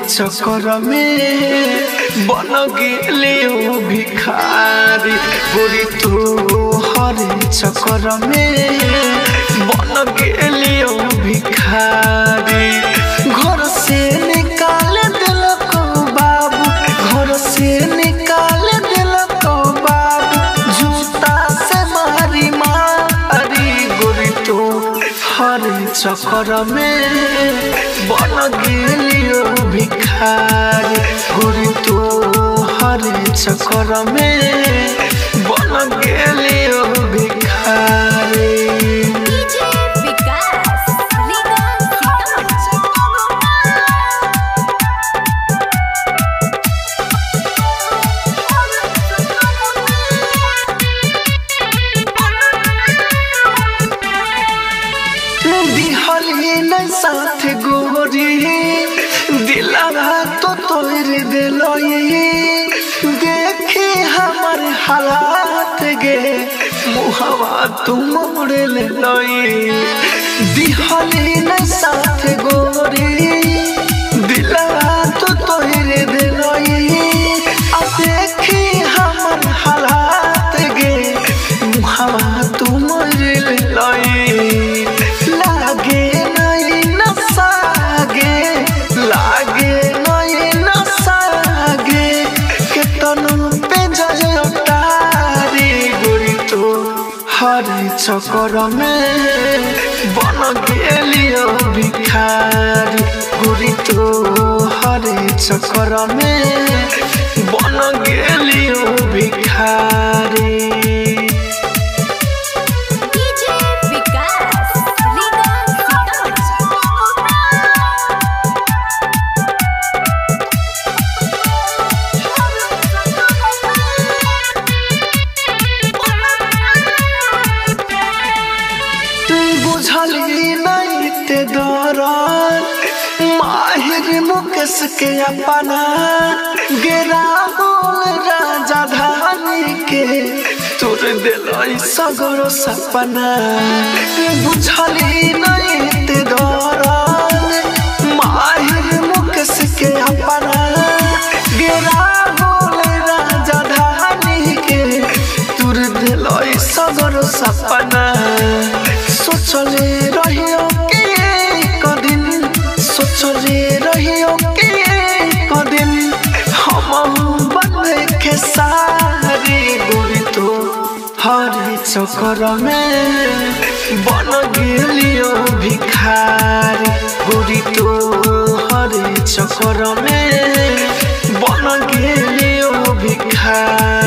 चक्कर में बन गेले ओ भिखारी गोरी तोहर चक्कर में बन गेले ओ भिखारी। घर से निकाल दिलक बाबू, घर से निकाल दिलक बाबू, जूता से मारी मारी गोरी तोहर चक्कर में बन गेली ओ भिखारी गोरी तोहर चक्कर में बन गेली ओ भिखारी। साथ गोरी दिलवा तो तोड़ दिलोई देखे हमार हालात गे मुहवा तुम मोड़ लोई। दिहली न साथ गोरी दिलवा तो तोड़ दिलोई देखे हमार हालात गे मुहवा तुम मोड़ लोई। लागे हर चक्कर में बन गेली ओ भिखारी गोरी तोहर चक्कर में बन गेली ओ भिखारी। बुझली नहीं ते दौरान माहिर मुकेश के अपना गिरा बोल राजा धानी के तोड़ दिलाई सगरो सपना। बुझली नहीं ते दौरान माहिर मुकेश के अपना गिरा बोल राजा धानी के तोड़ दिलाई सगरो सपना। सोचले रहियो के एक दिन, सोचले रहियो के एक दिन हम बन के सारी गोरी तो हर चक्कर में बन गेली ओ भिखारी गोरी तो हर चक्कर में बन गेली ओ भिखारी।